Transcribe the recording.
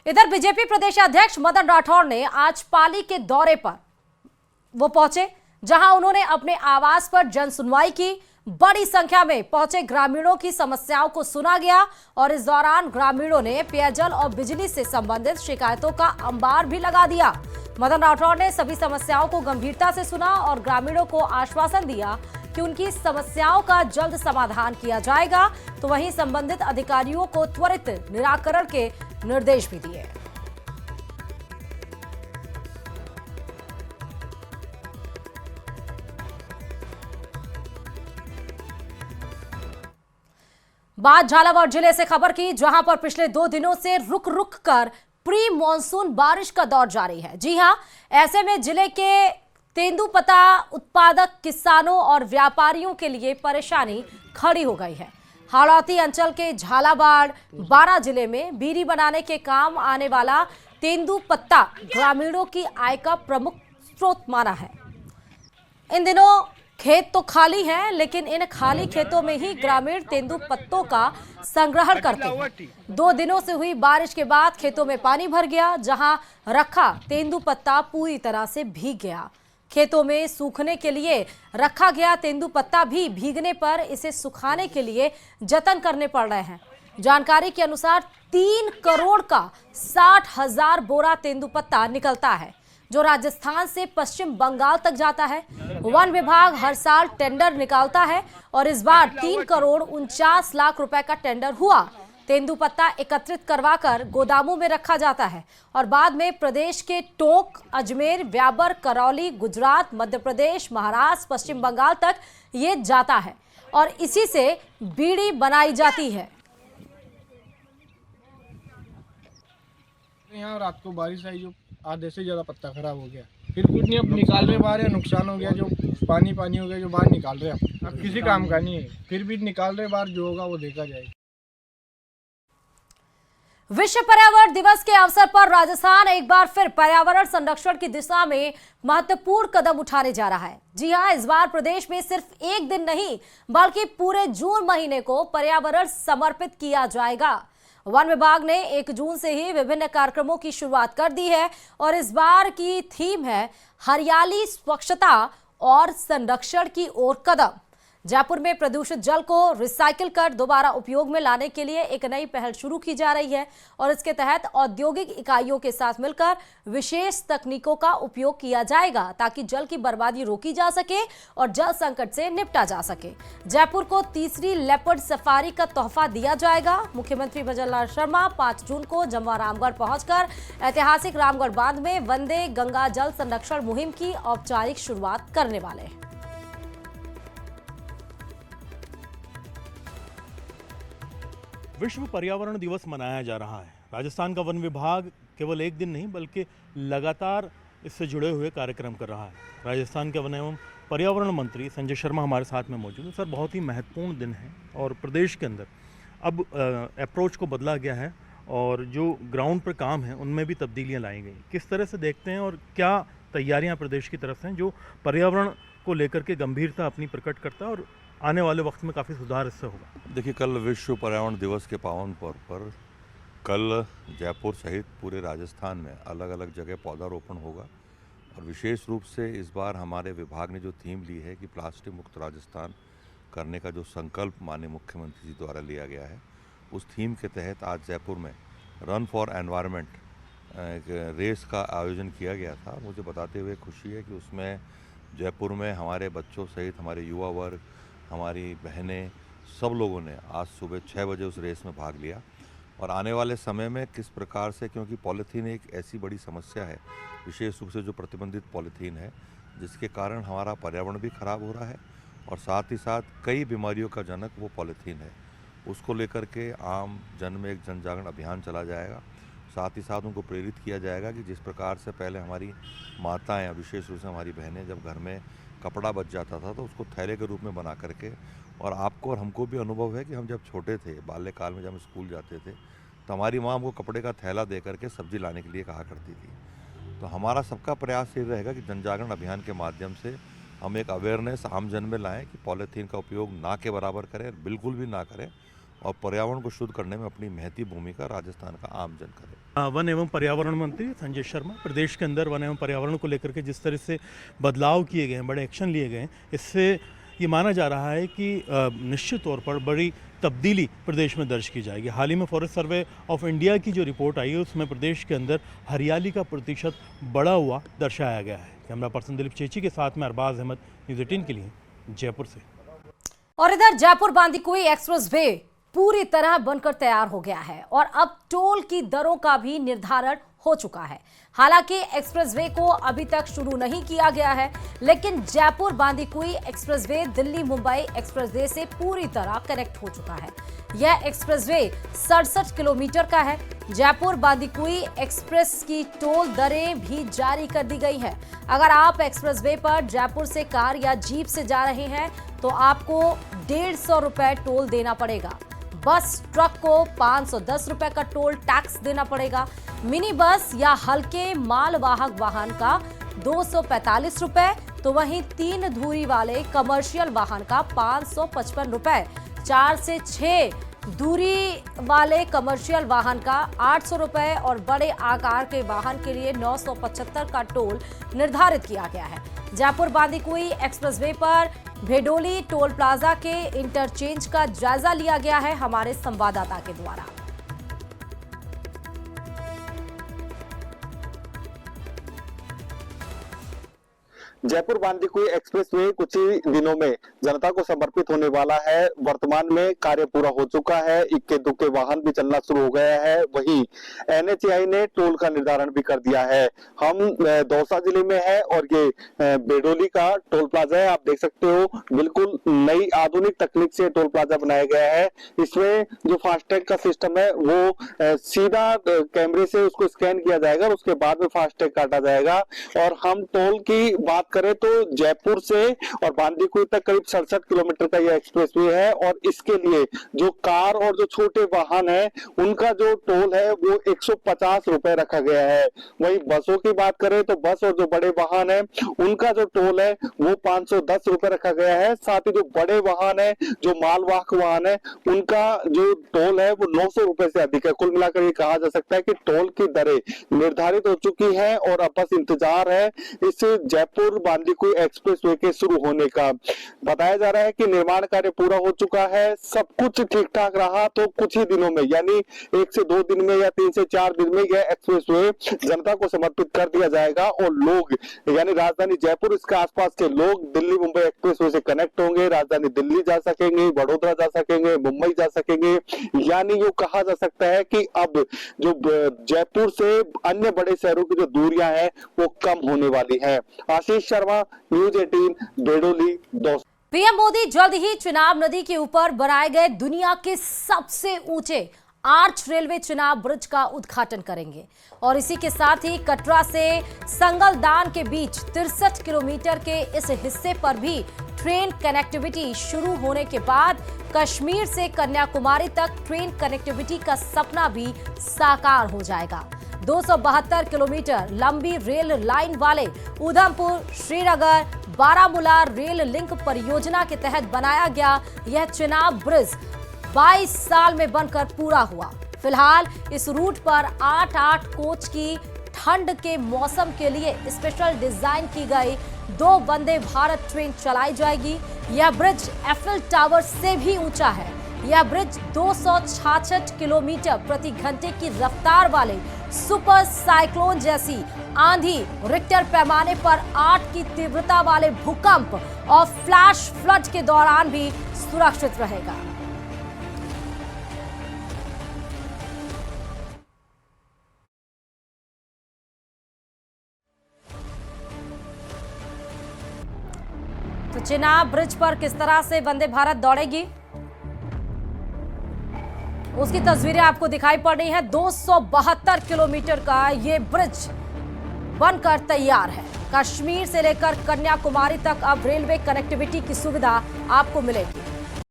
इधर बीजेपी प्रदेश अध्यक्ष मदन राठौर ने आज पाली के दौरे पर पहुंचे, जहां उन्होंने अपने आवास पर जन सुनवाई की। बड़ी संख्या में पहुंचे ग्रामीणों की समस्याओं को सुना गया और इस दौरान ग्रामीणों ने पेयजल और बिजली से संबंधित शिकायतों का अंबार भी लगा दिया। मदन राठौर ने सभी समस्याओं को गंभीरता से सुना और ग्रामीणों को आश्वासन दिया कि उनकी समस्याओं का जल्द समाधान किया जाएगा। तो वहीं संबंधित अधिकारियों को त्वरित निराकरण के निर्देश भी दिए। बात झालावाड़ जिले से खबर की, जहां पर पिछले 2 दिनों से रुक रुक कर प्री मॉनसून बारिश का दौर जारी है। जी हां, ऐसे में जिले के तेंदुपत्ता उत्पादक किसानों और व्यापारियों के लिए परेशानी खड़ी हो गई है। हाड़ौती अंचल के झालावाड़ बारा जिले में बीड़ी बनाने के काम आने वाला तेंदुपत्ता ग्रामीणों की आय का प्रमुख स्रोत माना है। इन दिनों खेत तो खाली हैं, लेकिन इन खाली खेतों में ही ग्रामीण तेंदुपत्तों का संग्रहण करते हैं। 2 दिनों से हुई बारिश के बाद खेतों में पानी भर गया, जहां रखा तेंदुपत्ता पूरी तरह से भीग गया। खेतों में सूखने के लिए रखा गया तेंदुपत्ता भी भीगने पर इसे सुखाने के लिए जतन करने पड़ रहे हैं। जानकारी के अनुसार 3 करोड़ का 60,000 बोरा तेंदुपत्ता निकलता है, जो राजस्थान से पश्चिम बंगाल तक जाता है। वन विभाग हर साल टेंडर निकालता है और इस बार 3 करोड़ 49 लाख रुपए का टेंडर हुआ। तेंदुपत्ता एकत्रित करवाकर गोदामों में रखा जाता है और बाद में प्रदेश के टोंक, अजमेर, व्याबर, करौली, गुजरात, मध्य प्रदेश, महाराष्ट्र, पश्चिम बंगाल तक ये जाता है और इसी से बीड़ी बनाई जाती है। यहाँ रात को बारिश आई, जो आधे से ज़्यादा पत्ता खराब हो गया। फिर कुछ नहीं, अब निकाल रहे बाहर, नुकसान हो गया, जो पानी हो गया, जो बाहर निकाल रहे हैं। अब किसी काम का नहीं है, फिर भी निकाल रहे बाहर, जो होगा वो देखा जाएगा। विश्व पर्यावरण दिवस के अवसर पर राजस्थान एक बार फिर पर्यावरण संरक्षण की दिशा में महत्वपूर्ण कदम उठाने जा रहा है। जी हां, इस बार प्रदेश में सिर्फ एक दिन नहीं, बल्कि पूरे जून महीने को पर्यावरण समर्पित किया जाएगा। वन विभाग ने 1 जून से ही विभिन्न कार्यक्रमों की शुरुआत कर दी है और इस बार की थीम है हरियाली, स्वच्छता और संरक्षण की ओर कदम। जयपुर में प्रदूषित जल को रिसाइकिल कर दोबारा उपयोग में लाने के लिए एक नई पहल शुरू की जा रही है और इसके तहत औद्योगिक इकाइयों के साथ मिलकर विशेष तकनीकों का उपयोग किया जाएगा, ताकि जल की बर्बादी रोकी जा सके और जल संकट से निपटा जा सके। जयपुर को तीसरी लेपर्ड सफारी का तोहफा दिया जाएगा। मुख्यमंत्री भजनलाल शर्मा 5 जून को जमवा रामगढ़ पहुंचकर ऐतिहासिक रामगढ़ बांध में वंदे गंगा जल संरक्षण मुहिम की औपचारिक शुरुआत करने वाले हैं। विश्व पर्यावरण दिवस मनाया जा रहा है। राजस्थान का वन विभाग केवल एक दिन नहीं, बल्कि लगातार इससे जुड़े हुए कार्यक्रम कर रहा है। राजस्थान के वन एवं पर्यावरण मंत्री संजय शर्मा हमारे साथ में मौजूद हैं। सर, बहुत ही महत्वपूर्ण दिन है और प्रदेश के अंदर अब अप्रोच को बदला गया है और जो ग्राउंड पर काम है उनमें भी तब्दीलियाँ लाई गई। किस तरह से देखते हैं और क्या तैयारियाँ प्रदेश की तरफ से जो पर्यावरण को लेकर के गंभीरता अपनी प्रकट करता है और आने वाले वक्त में काफ़ी सुधार इससे होगा? देखिए, कल विश्व पर्यावरण दिवस के पावन पर्व पर कल जयपुर सहित पूरे राजस्थान में अलग अलग जगह पौधारोपण होगा और विशेष रूप से इस बार हमारे विभाग ने जो थीम ली है कि प्लास्टिक मुक्त राजस्थान करने का जो संकल्प माननीय मुख्यमंत्री जी द्वारा लिया गया है, उस थीम के तहत आज जयपुर में रन फॉर एनवायरनमेंट एक रेस का आयोजन किया गया था। मुझे बताते हुए खुशी है कि उसमें जयपुर में हमारे बच्चों सहित हमारे युवा वर्ग, हमारी बहनें, सब लोगों ने आज सुबह 6 बजे उस रेस में भाग लिया। और आने वाले समय में किस प्रकार से, क्योंकि पॉलीथीन एक ऐसी बड़ी समस्या है, विशेष रूप से जो प्रतिबंधित पॉलीथीन है, जिसके कारण हमारा पर्यावरण भी खराब हो रहा है और साथ ही साथ कई बीमारियों का जनक वो पॉलीथीन है। उसको लेकर के आम जन में एक जन जागरण अभियान चला जाएगा। साथ ही साथ उनको प्रेरित किया जाएगा कि जिस प्रकार से पहले हमारी माताएँ, विशेष रूप से हमारी बहनें, जब घर में कपड़ा बच जाता था तो उसको थैले के रूप में बना करके, और आपको और हमको भी अनुभव है कि हम जब छोटे थे, बाल्यकाल में जब हम स्कूल जाते थे, तो हमारी माँ हमको कपड़े का थैला दे करके सब्जी लाने के लिए कहा करती थी। तो हमारा सबका प्रयास ये रहेगा कि जन जागरण अभियान के माध्यम से हम एक अवेयरनेस आम जन में लाएं कि पॉलीथीन का उपयोग ना के बराबर करें, बिल्कुल भी ना करें और पर्यावरण को शुद्ध करने में अपनी महती भूमिका राजस्थान का आम जन करे। वन एवं पर्यावरण मंत्री संजय शर्मा, प्रदेश के अंदर वन एवं पर्यावरण को लेकर के जिस तरह से बदलाव किए गए हैं, बड़े एक्शन लिए गए हैं, इससे ये माना जा रहा है कि निश्चित तौर पर बड़ी तब्दीली प्रदेश में दर्ज की जाएगी। हाल ही में फॉरेस्ट सर्वे ऑफ इंडिया की जो रिपोर्ट आई है उसमें प्रदेश के अंदर हरियाली का प्रतिशत बढ़ा हुआ दर्शाया गया है। कैमरा पर्सन दिलीप चेची के साथ में अरबाज अहमद, न्यूज़ 18 के लिए जयपुर से। और इधर जयपुर बांदीकुई एक्सप्रेस वे पूरी तरह बनकर तैयार हो गया है और अब टोल की दरों का भी निर्धारण हो चुका है। हालांकि एक्सप्रेसवे को अभी तक शुरू नहीं किया गया है, लेकिन जयपुर बांदीकुई एक्सप्रेसवे दिल्ली मुंबई एक्सप्रेसवे से पूरी तरह कनेक्ट हो चुका है। यह एक्सप्रेसवे 67 किलोमीटर का है। जयपुर बांदीकुई एक्सप्रेस की टोल दरें भी जारी कर दी गई है। अगर आप एक्सप्रेसवे पर जयपुर से कार या जीप से जा रहे हैं तो आपको 150 रुपए टोल देना पड़ेगा। बस ट्रक को 510 रुपए का टोल टैक्स देना पड़ेगा। मिनी बस या हल्के मालवाहक वाहन का 245 रुपए, तो वहीं 3 धुरी वाले कमर्शियल वाहन का 555 रुपए, 4 से 6 दूरी वाले कमर्शियल वाहन का 800 रुपए और बड़े आकार के वाहन के लिए 975 का टोल निर्धारित किया गया है। जयपुर बांदीकुई एक्सप्रेसवे पर भेडोली टोल प्लाजा के इंटरचेंज का जायजा लिया गया है हमारे संवाददाता के द्वारा। जयपुर बांदीकुई एक्सप्रेसवे कुछ ही दिनों में जनता को समर्पित होने वाला है। वर्तमान में कार्य पूरा हो चुका है, इक्के दुक्के वाहन भी चलना शुरू हो गया है। वहीं NHAI ने टोल का निर्धारण भी कर दिया है। हम दौसा जिले में है और ये बेडोली का टोल प्लाजा है। आप देख सकते हो बिल्कुल नई आधुनिक तकनीक से टोल प्लाजा बनाया गया है। इसमें जो फास्टैग का सिस्टम है वो सीधा कैमरे से उसको स्कैन किया जाएगा और उसके बाद में फास्टैग काटा जाएगा। और हम टोल की बात करें तो जयपुर से और बांदीकुई तक करीब 67 किलोमीटर का यह एक्सप्रेसवे है और इसके लिए जो कार और जो छोटे वाहन है उनका जो टोल है वो 150 रुपए रखा गया है। वहीं बसों की बात करें तो बस और जो बड़े वाहन है उनका जो टोल है वो 510 रुपए रखा गया है। साथ ही जो बड़े वाहन है, जो मालवाहक वाहन है, उनका जो टोल है वो 900 रुपए से अधिक है। कुल मिलाकर ये कहा जा सकता है कि टोल की दरें निर्धारित हो चुकी है और अब बस इंतजार है इस जयपुर बांदीकुई एक्सप्रेसवे के शुरू होने का। बताया जा रहा है कि निर्माण कार्य पूरा हो चुका है, सब कुछ ठीक ठाक रहा तो कुछ ही दिनों में यानी 1 से 2 दिन में या 3 से 4 दिन में यह एक्सप्रेसवे जनता को समर्पित कर दिया जाएगा और लोग यानी राजधानी जयपुर इसके आसपास के लोग दिल्ली मुंबई एक्सप्रेसवे से कनेक्ट होंगे। राजधानी दिल्ली जा सकेंगे, वडोदरा जा सकेंगे, मुंबई जा सकेंगे। यानी ये कहा जा सकता है कि अब जो जयपुर से अन्य बड़े शहरों की जो दूरियां हैं वो कम होने वाली है। आशीष शर्मा, न्यूज़ 18, बेडोली, दौसा। पीएम मोदी जल्द ही चिनाब नदी के ऊपर बनाए गए दुनिया के सबसे ऊंचे आर्च रेलवे चिनाब ब्रिज का उद्घाटन करेंगे और इसी के साथ ही कटरा से संगलदान के बीच 63 किलोमीटर के इस हिस्से पर भी ट्रेन कनेक्टिविटी शुरू होने के बाद कश्मीर से कन्याकुमारी तक ट्रेन कनेक्टिविटी का सपना भी साकार हो जाएगा। 272 किलोमीटर लंबी रेल लाइन वाले उधमपुर श्रीनगर बारामूला रेल लिंक परियोजना के तहत बनाया गया यह चिनाब ब्रिज 22 साल में बनकर पूरा हुआ। फिलहाल इस रूट पर 8-8 कोच की ठंड के मौसम के लिए स्पेशल डिजाइन की गई 2 वंदे भारत ट्रेन चलाई जाएगी। यह ब्रिज एफिल टावर से भी ऊंचा है। यह ब्रिज 266 किलोमीटर प्रति घंटे की रफ्तार वाले सुपर साइक्लोन जैसी आंधी, रिक्टर पैमाने पर 8 की तीव्रता वाले भूकंप और फ्लैश फ्लड के दौरान भी सुरक्षित रहेगा। तो चिनाब ब्रिज पर किस तरह से वंदे भारत दौड़ेगी उसकी तस्वीरें आपको दिखाई पड़ रही हैं। 272 किलोमीटर का ये ब्रिज बनकर तैयार है। कश्मीर से लेकर कन्याकुमारी तक अब रेलवे कनेक्टिविटी की सुविधा आपको मिलेगी।